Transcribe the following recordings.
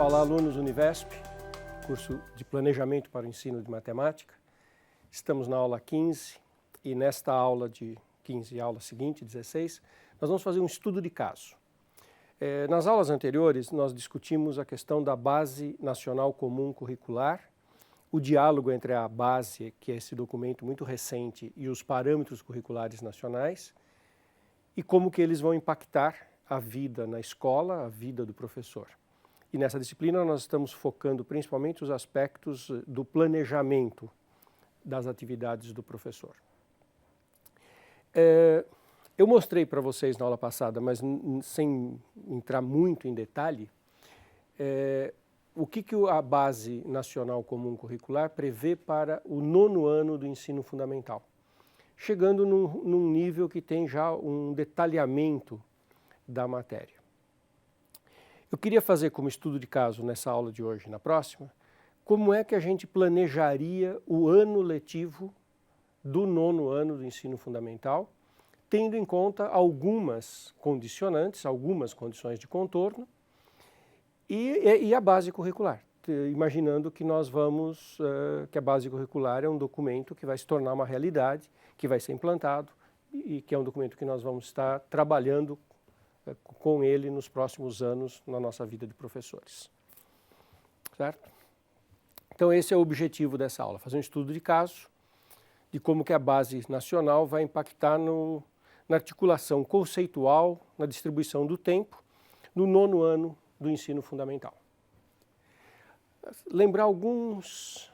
Olá, alunos Univesp, curso de Planejamento para o Ensino de Matemática. Estamos na aula 15 e nesta aula de 15 e aula seguinte, 16, nós vamos fazer um estudo de caso. Nas aulas anteriores, nós discutimos a questão da Base Nacional Comum Curricular, o diálogo entre a base, que é esse documento muito recente, e os parâmetros curriculares nacionais, e como que eles vão impactar a vida na escola, a vida do professor. E nessa disciplina nós estamos focando principalmente os aspectos do planejamento das atividades do professor. Eu mostrei para vocês na aula passada, mas sem entrar muito em detalhe, o que a Base Nacional Comum Curricular prevê para o 9º ano do ensino fundamental, chegando num nível que tem já um detalhamento da matéria. Eu queria fazer como estudo de caso nessa aula de hoje e na próxima, como é que a gente planejaria o ano letivo do 9º ano do ensino fundamental, tendo em conta algumas condicionantes, algumas condições de contorno e a base curricular, imaginando que nós vamos, que a base curricular é um documento que vai se tornar uma realidade, que vai ser implantado e que é um documento que nós vamos estar trabalhando com ele nos próximos anos na nossa vida de professores. Certo? Então esse é o objetivo dessa aula, fazer um estudo de caso, de como que a base nacional vai impactar na articulação conceitual, na distribuição do tempo, no 9º ano do ensino fundamental. Lembrar alguns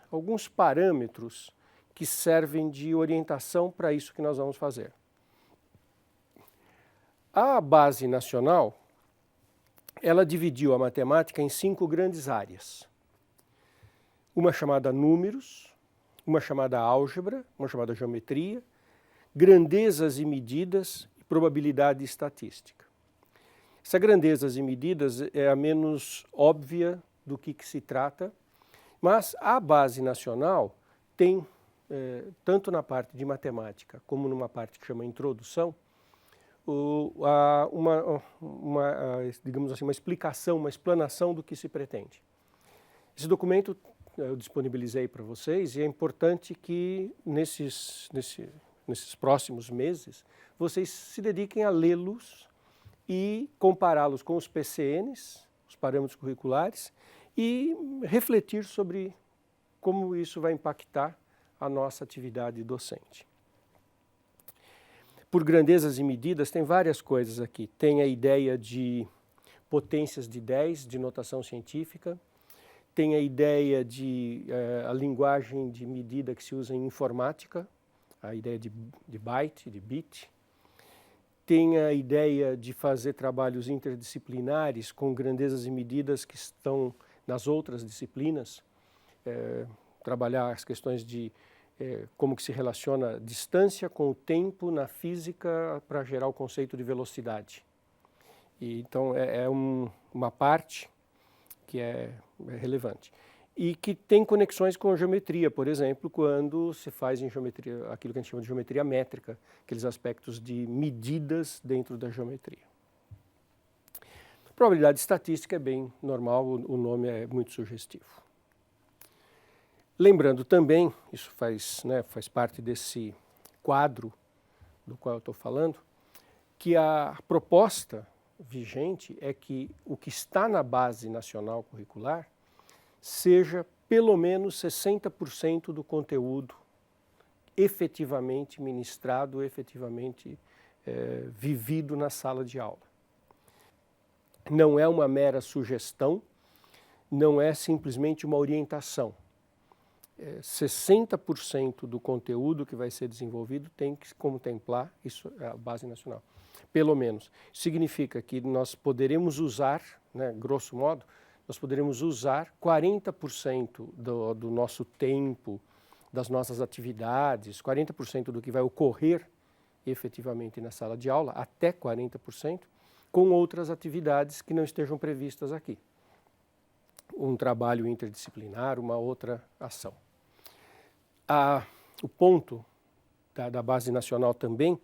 parâmetros que servem de orientação para isso que nós vamos fazer. A Base Nacional, ela dividiu a matemática em 5 grandes áreas. Uma chamada números, uma chamada álgebra, uma chamada geometria, grandezas e medidas e probabilidade estatística. Essa grandezas e medidas é a menos óbvia do que se trata, mas a Base Nacional tem, tanto na parte de matemática como numa parte que chama introdução, digamos assim, uma explicação, uma explanação do que se pretende. Esse documento eu disponibilizei para vocês e é importante que nesses próximos meses vocês se dediquem a lê-los e compará-los com os PCNs, os parâmetros curriculares, e refletir sobre como isso vai impactar a nossa atividade docente. Por grandezas e medidas, tem várias coisas aqui. Tem a ideia de potências de 10, de notação científica. Tem a ideia de a linguagem de medida que se usa em informática, a ideia de byte, de bit. Tem a ideia de fazer trabalhos interdisciplinares com grandezas e medidas que estão nas outras disciplinas. Trabalhar as questões de como que se relaciona a distância com o tempo na física para gerar o conceito de velocidade. E, então uma parte que é relevante. E que tem conexões com a geometria, por exemplo, quando se faz em geometria, aquilo que a gente chama de geometria métrica, aqueles aspectos de medidas dentro da geometria. Probabilidade estatística é bem normal, o nome é muito sugestivo. Lembrando também, isso faz parte desse quadro do qual eu estou falando, que a proposta vigente é que o que está na Base Nacional Curricular seja pelo menos 60% do conteúdo efetivamente ministrado, efetivamente vivido na sala de aula. Não é uma mera sugestão, não é simplesmente uma orientação. 60% do conteúdo que vai ser desenvolvido tem que contemplar isso, a Base Nacional, pelo menos. Significa que nós poderemos usar, grosso modo, nós poderemos usar 40% do nosso tempo, das nossas atividades, 40% do que vai ocorrer efetivamente na sala de aula, até 40%, com outras atividades que não estejam previstas aqui. Um trabalho interdisciplinar, uma outra ação. O ponto da Base Nacional também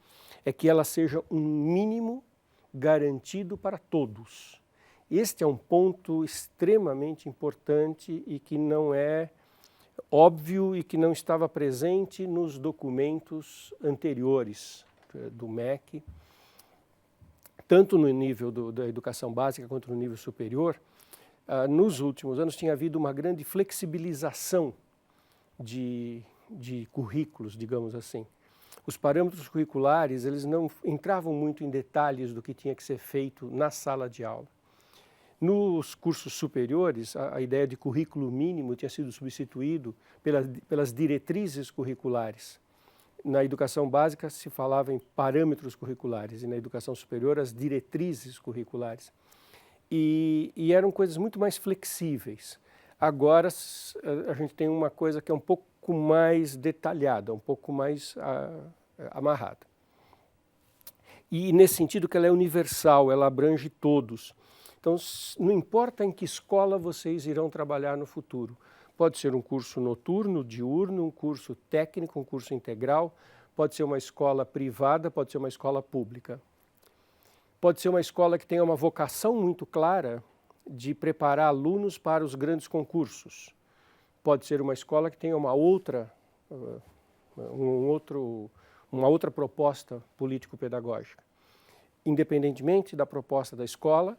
é que ela seja um mínimo garantido para todos Este é um ponto extremamente importante e que não é óbvio e que não estava presente nos documentos anteriores do MEC, tanto no nível da educação básica quanto no nível superior. Nos últimos anos tinha havido uma grande flexibilização de currículos, digamos assim. Os parâmetros curriculares, eles não entravam muito em detalhes do que tinha que ser feito na sala de aula. Nos cursos superiores, a ideia de currículo mínimo tinha sido substituído pelas diretrizes curriculares. Na educação básica se falava em parâmetros curriculares e na educação superior as diretrizes curriculares. E eram coisas muito mais flexíveis. Agora a gente tem uma coisa que é um pouco mais detalhada, um pouco mais amarrada. E nesse sentido que ela é universal, ela abrange todos. Então, não importa em que escola vocês irão trabalhar no futuro. Pode ser um curso noturno, diurno, um curso técnico, um curso integral, pode ser uma escola privada, pode ser uma escola pública. Pode ser uma escola que tenha uma vocação muito clara de preparar alunos para os grandes concursos. Pode ser uma escola que tenha uma outra proposta político-pedagógica. Independentemente da proposta da escola,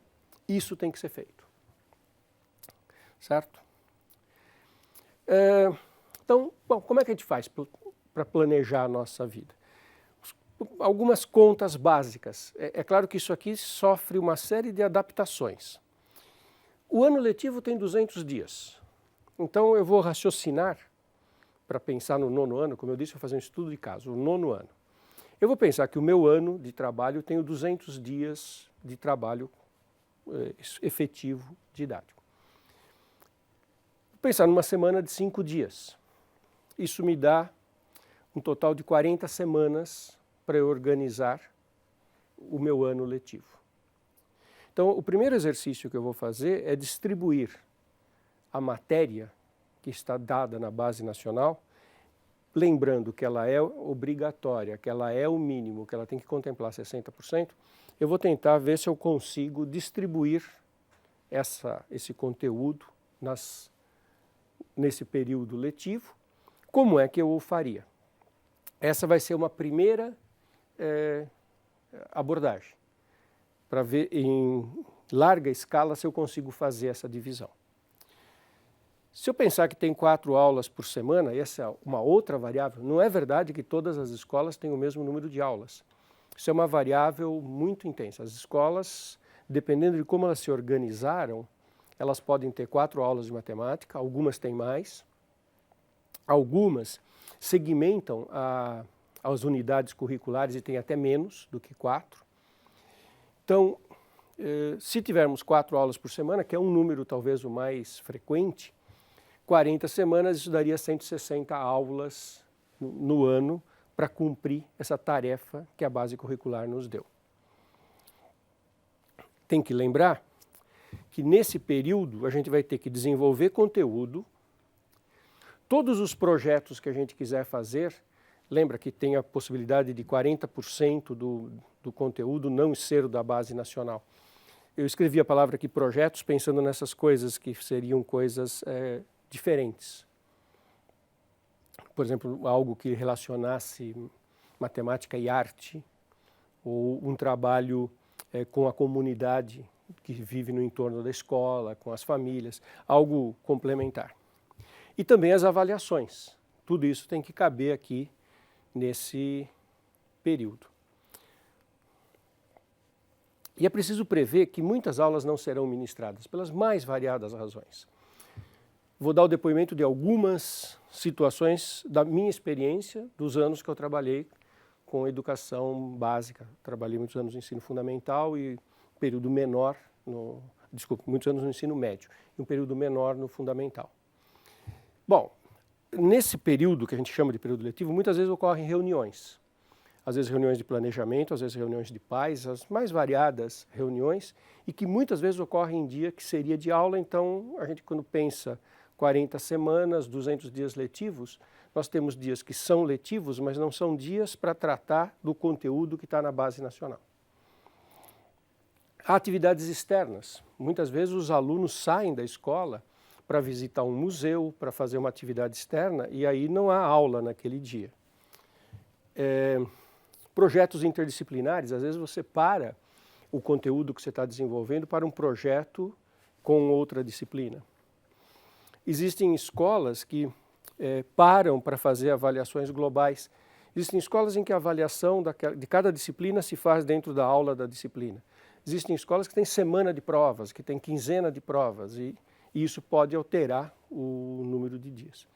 isso tem que ser feito. Certo? Então, bom, como é que a gente faz para planejar a nossa vida? Algumas contas básicas. É claro que isso aqui sofre uma série de adaptações. O ano letivo tem 200 dias. Então eu vou raciocinar para pensar no 9º ano, como eu disse, eu vou fazer um estudo de caso, o 9º ano. Eu vou pensar que o meu ano de trabalho tem 200 dias de trabalho efetivo didático. Vou pensar numa semana de 5 dias. Isso me dá um total de 40 semanas para eu organizar o meu ano letivo. Então, o primeiro exercício que eu vou fazer é distribuir a matéria que está dada na base nacional, lembrando que ela é obrigatória, que ela é o mínimo, que ela tem que contemplar 60%, eu vou tentar ver se eu consigo distribuir esse conteúdo nesse período letivo. Como é que eu o faria? Essa vai ser uma primeira abordagem, para ver em larga escala se eu consigo fazer essa divisão. Se eu pensar que tem 4 aulas por semana, essa é uma outra variável, não é verdade que todas as escolas têm o mesmo número de aulas. Isso é uma variável muito intensa. As escolas, dependendo de como elas se organizaram, elas podem ter 4 aulas de matemática, algumas têm mais, algumas segmentam as unidades curriculares e têm até menos do que 4. Então, se tivermos 4 aulas por semana, que é um número talvez o mais frequente, 40 semanas, isso daria 160 aulas no ano para cumprir essa tarefa que a base curricular nos deu. Tem que lembrar que nesse período a gente vai ter que desenvolver conteúdo, todos os projetos que a gente quiser fazer, lembra que tem a possibilidade de 40% do conteúdo não ser da base nacional. Eu escrevi a palavra aqui projetos pensando nessas coisas que seriam coisas diferentes. Por exemplo, algo que relacionasse matemática e arte, ou um trabalho com a comunidade que vive no entorno da escola, com as famílias, algo complementar. E também as avaliações. Tudo isso tem que caber aqui nesse período. E é preciso prever que muitas aulas não serão ministradas, pelas mais variadas razões. Vou dar o depoimento de algumas situações da minha experiência, dos anos que eu trabalhei com educação básica. Trabalhei muitos anos no ensino fundamental e um período menor, muitos anos no ensino médio e um período menor no fundamental. Bom, nesse período que a gente chama de período letivo, muitas vezes ocorrem reuniões. Às vezes reuniões de planejamento, às vezes reuniões de pais, as mais variadas reuniões, e que muitas vezes ocorrem em dia que seria de aula. Então, a gente quando pensa 40 semanas, 200 dias letivos, nós temos dias que são letivos, mas não são dias para tratar do conteúdo que está na base nacional. Há atividades externas. Muitas vezes os alunos saem da escola para visitar um museu, para fazer uma atividade externa, e aí não há aula naquele dia. Projetos interdisciplinares, às vezes você para o conteúdo que você está desenvolvendo para um projeto com outra disciplina. Existem escolas que param para fazer avaliações globais. Existem escolas em que a avaliação de cada disciplina se faz dentro da aula da disciplina. Existem escolas que têm semana de provas, que têm quinzena de provas, e isso pode alterar o número de dias.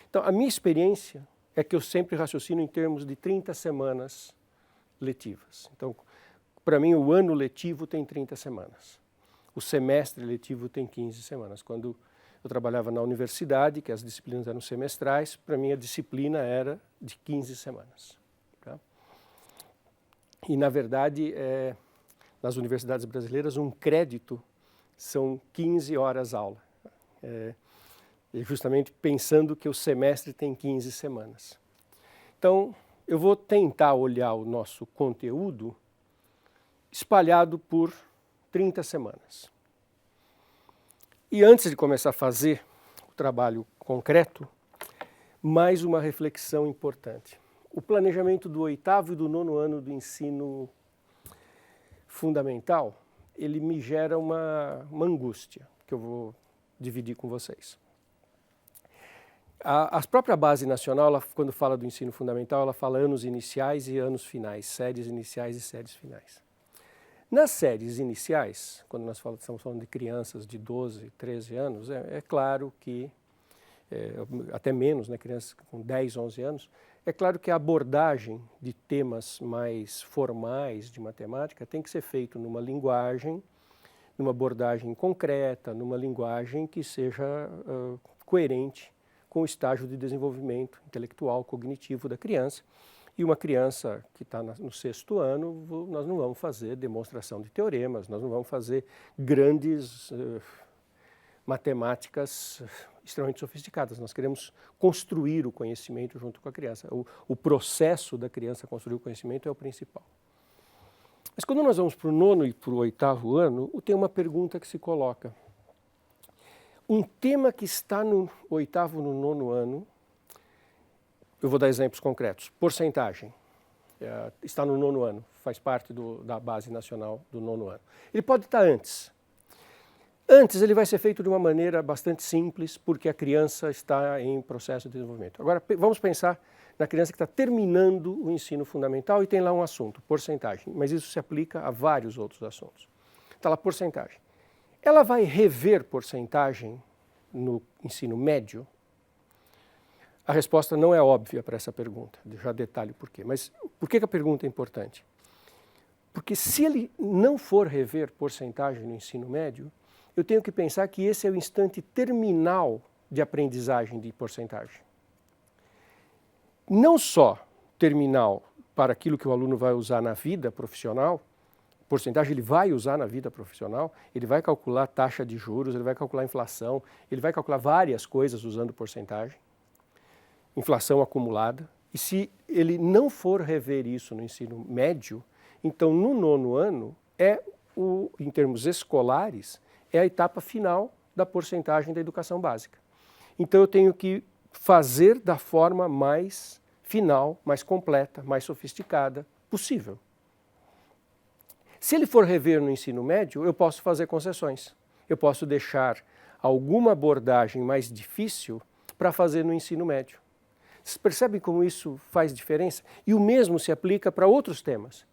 Então, a minha experiência é que eu sempre raciocino em termos de 30 semanas letivas. Então, para mim, o ano letivo tem 30 semanas. O semestre letivo tem 15 semanas. Quando eu trabalhava na universidade, que as disciplinas eram semestrais, para mim a disciplina era de 15 semanas. Tá? E, na verdade, nas universidades brasileiras, um crédito são 15 horas aula. Justamente pensando que o semestre tem 15 semanas. Então, eu vou tentar olhar o nosso conteúdo espalhado por 30 semanas. E antes de começar a fazer o trabalho concreto, mais uma reflexão importante. O planejamento do 8º e do 9º ano do ensino fundamental, ele me gera uma angústia, que eu vou dividir com vocês. A própria Base Nacional, ela, quando fala do ensino fundamental, ela fala anos iniciais e anos finais, séries iniciais e séries finais. Nas séries iniciais, quando nós estamos falando de crianças de 12, 13 anos, é claro que, até menos, né, crianças com 10, 11 anos, é claro que a abordagem de temas mais formais de matemática tem que ser feito numa linguagem, numa abordagem concreta, numa linguagem que seja coerente com o estágio de desenvolvimento intelectual, cognitivo da criança. E uma criança que está no 6º ano, nós não vamos fazer demonstração de teoremas, nós não vamos fazer grandes matemáticas extremamente sofisticadas. Nós queremos construir o conhecimento junto com a criança. O processo da criança construir o conhecimento é o principal. Mas quando nós vamos para o 9º e para o 8º ano, tem uma pergunta que se coloca. Um tema que está no 8º e no 9º ano, eu vou dar exemplos concretos. Porcentagem. Está no 9º ano, faz parte da Base Nacional do 9º ano. Ele pode estar antes. Antes ele vai ser feito de uma maneira bastante simples, porque a criança está em processo de desenvolvimento. Agora vamos pensar na criança que está terminando o ensino fundamental e tem lá um assunto, porcentagem. Mas isso se aplica a vários outros assuntos. Está lá porcentagem. Ela vai rever porcentagem no ensino médio? A resposta não é óbvia para essa pergunta, já detalho por quê. Mas por que a pergunta é importante? Porque se ele não for rever porcentagem no ensino médio, eu tenho que pensar que esse é o instante terminal de aprendizagem de porcentagem. Não só terminal para aquilo que o aluno vai usar na vida profissional, porcentagem ele vai usar na vida profissional, ele vai calcular taxa de juros, ele vai calcular inflação, ele vai calcular várias coisas usando porcentagem. Inflação acumulada, e se ele não for rever isso no ensino médio, então no 9º ano, em termos escolares, é a etapa final da porcentagem da educação básica. Então eu tenho que fazer da forma mais final, mais completa, mais sofisticada possível. Se ele for rever no ensino médio, eu posso fazer concessões. Eu posso deixar alguma abordagem mais difícil para fazer no ensino médio. Vocês percebem como isso faz diferença? E o mesmo se aplica para outros temas.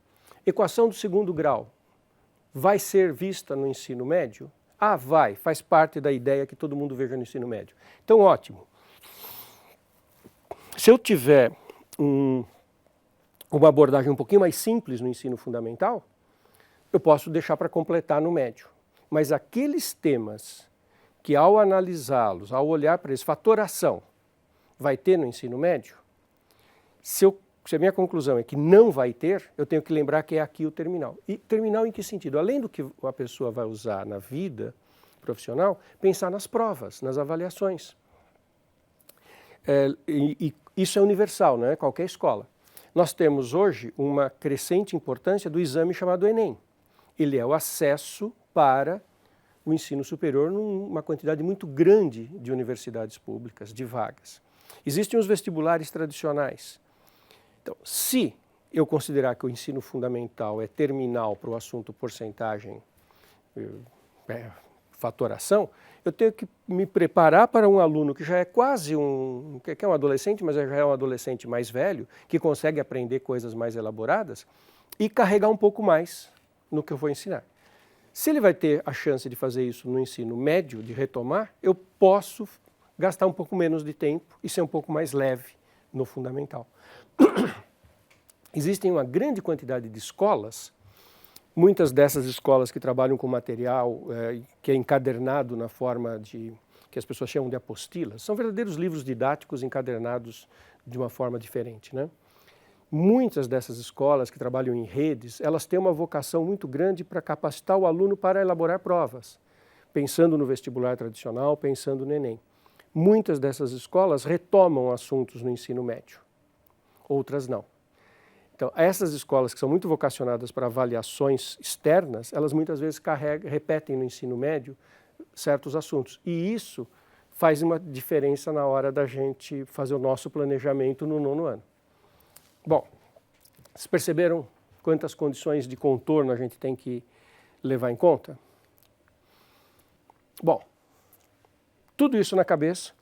Equação do 2º grau vai ser vista no ensino médio? Ah, vai, faz parte da ideia que todo mundo veja no ensino médio. Então, ótimo. Se eu tiver uma abordagem um pouquinho mais simples no ensino fundamental, eu posso deixar para completar no médio. Mas aqueles temas que, ao analisá-los, ao olhar para eles, fatoração, vai ter no ensino médio? Se a minha conclusão é que não vai ter, eu tenho que lembrar que é aqui o terminal. E terminal em que sentido? Além do que a pessoa vai usar na vida profissional, pensar nas provas, nas avaliações. E isso é universal, não é? Qualquer escola. Nós temos hoje uma crescente importância do exame chamado Enem. ele é o acesso para o ensino superior numa quantidade muito grande de universidades públicas, de vagas. Existem os vestibulares tradicionais. Então, se eu considerar que o ensino fundamental é terminal para o assunto porcentagem, fatoração, eu tenho que me preparar para um aluno que já é quase que é um adolescente, mas já é um adolescente mais velho, que consegue aprender coisas mais elaboradas e carregar um pouco mais no que eu vou ensinar. Se ele vai ter a chance de fazer isso no ensino médio, de retomar, eu posso gastar um pouco menos de tempo e ser um pouco mais leve no fundamental. Existem uma grande quantidade de escolas, muitas dessas escolas que trabalham com material que é encadernado na forma que as pessoas chamam de apostilas, são verdadeiros livros didáticos encadernados de uma forma diferente, né? Muitas dessas escolas que trabalham em redes, elas têm uma vocação muito grande para capacitar o aluno para elaborar provas, pensando no vestibular tradicional, pensando no Enem. Muitas dessas escolas retomam assuntos no ensino médio, outras não. Então, essas escolas que são muito vocacionadas para avaliações externas, elas muitas vezes repetem no ensino médio certos assuntos. E isso faz uma diferença na hora da gente fazer o nosso planejamento no 9º ano. Bom, vocês perceberam quantas condições de contorno a gente tem que levar em conta? Bom, tudo isso na cabeça,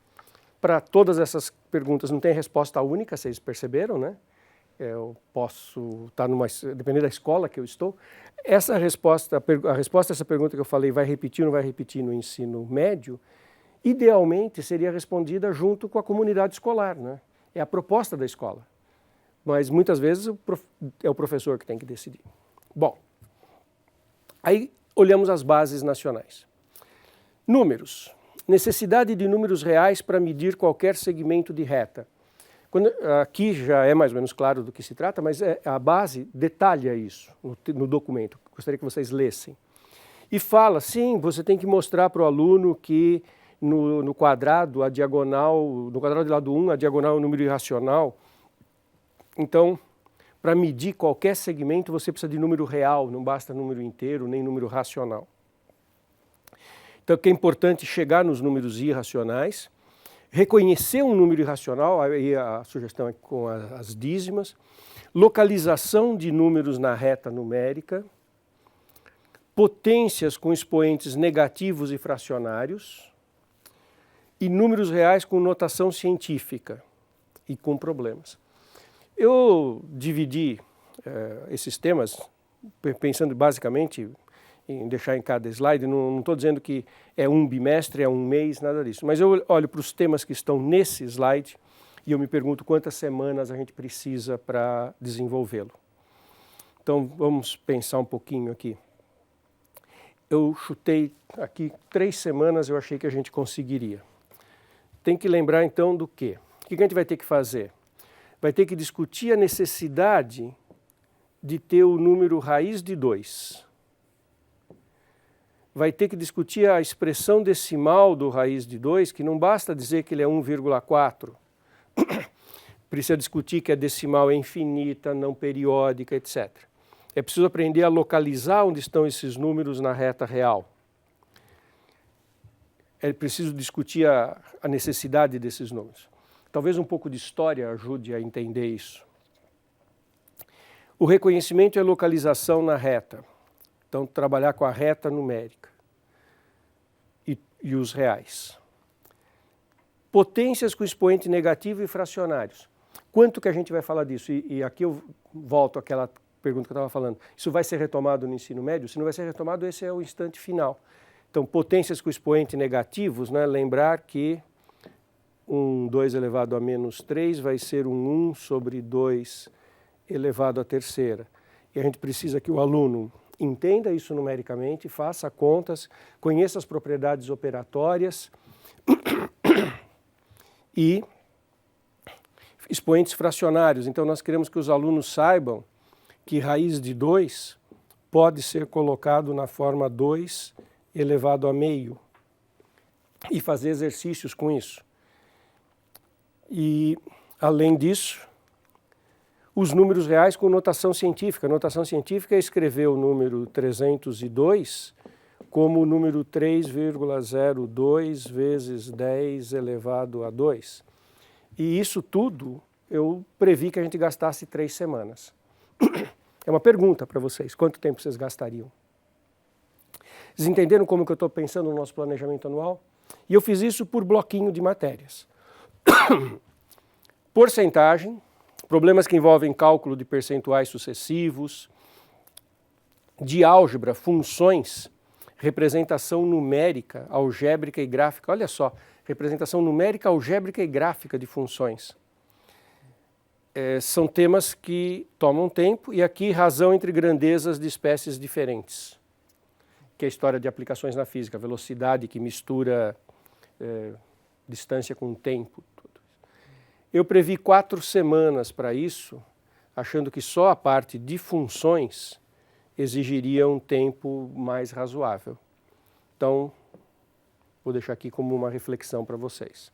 para todas essas perguntas não tem resposta única, vocês perceberam, né? Eu posso estar dependendo da escola que eu estou. A resposta a essa pergunta que eu falei, vai repetir ou não vai repetir no ensino médio, idealmente seria respondida junto com a comunidade escolar, né? É a proposta da escola. Mas muitas vezes é o professor que tem que decidir. Bom, aí olhamos as bases nacionais. Números. Necessidade de números reais para medir qualquer segmento de reta. Aqui já é mais ou menos claro do que se trata, mas a base detalha isso no documento. Gostaria que vocês lessem. E fala, sim, você tem que mostrar para o aluno que no quadrado, a diagonal, no quadrado de lado 1, a diagonal é um número irracional. Então, para medir qualquer segmento, você precisa de número real, não basta número inteiro, nem número racional. Então, é importante chegar nos números irracionais, reconhecer um número irracional, aí a sugestão é com as dízimas, localização de números na reta numérica, potências com expoentes negativos e fracionários, e números reais com notação científica e com problemas. Eu dividi esses temas, pensando basicamente em deixar em cada slide, não estou dizendo que é um bimestre, é um mês, nada disso. Mas eu olho para os temas que estão nesse slide e eu me pergunto quantas semanas a gente precisa para desenvolvê-lo. Então vamos pensar um pouquinho aqui. Eu chutei aqui 3 semanas, eu achei que a gente conseguiria. Tem que lembrar então do quê? O que a gente vai ter que fazer? Vai ter que discutir a necessidade de ter o número raiz de 2. Vai ter que discutir a expressão decimal do raiz de 2, que não basta dizer que ele é 1,4. Precisa discutir que a decimal é infinita, não periódica, etc. É preciso aprender a localizar onde estão esses números na reta real. É preciso discutir a necessidade desses números. Talvez um pouco de história ajude a entender isso. O reconhecimento e a localização na reta. Então, trabalhar com a reta numérica e os reais. Potências com expoente negativo e fracionários. Quanto que a gente vai falar disso? E aqui eu volto àquela pergunta que eu estava falando. Isso vai ser retomado no ensino médio? Se não vai ser retomado, esse é o instante final. Então, potências com expoente negativos, né? Lembrar que 2 elevado a menos 3 vai ser 1 sobre 2 elevado à terceira. E a gente precisa que o aluno entenda isso numericamente, faça contas, conheça as propriedades operatórias e expoentes fracionários. Então nós queremos que os alunos saibam que raiz de 2 pode ser colocado na forma 2 elevado a meio e fazer exercícios com isso. E, além disso, os números reais com notação científica. A notação científica é escrever o número 302 como o número 3,02 vezes 10 elevado a 2. E isso tudo eu previ que a gente gastasse 3 semanas. É uma pergunta para vocês, quanto tempo vocês gastariam? Vocês entenderam como que eu estou pensando no nosso planejamento anual? E eu fiz isso por bloquinho de matérias. Porcentagem, problemas que envolvem cálculo de percentuais sucessivos, de álgebra, funções, representação numérica, algébrica e gráfica. Olha só, representação numérica, algébrica e gráfica de funções. São temas que tomam tempo, e aqui razão entre grandezas de espécies diferentes, que é a história de aplicações na física, velocidade que mistura distância com tempo. Tudo. Eu previ 4 semanas para isso, achando que só a parte de funções exigiria um tempo mais razoável. Então, vou deixar aqui como uma reflexão para vocês.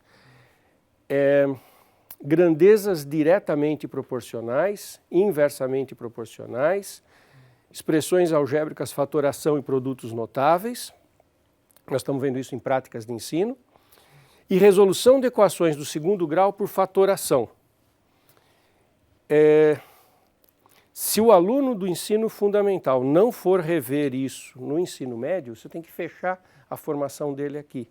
Grandezas diretamente proporcionais, inversamente proporcionais, expressões algébricas, fatoração e produtos notáveis, nós estamos vendo isso em práticas de ensino, e resolução de equações do 2º grau por fatoração. Se o aluno do ensino fundamental não for rever isso no ensino médio, você tem que fechar a formação dele aqui.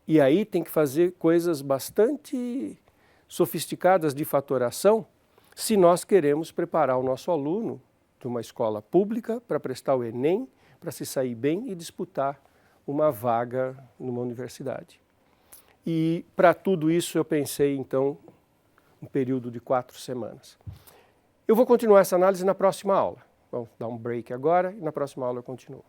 E aí tem que fazer coisas bastante sofisticadas de fatoração, se nós queremos preparar o nosso aluno de uma escola pública para prestar o Enem, para se sair bem e disputar uma vaga numa universidade. E para tudo isso eu pensei, então, um período de 4 semanas. Eu vou continuar essa análise na próxima aula. Vamos dar um break agora e na próxima aula eu continuo.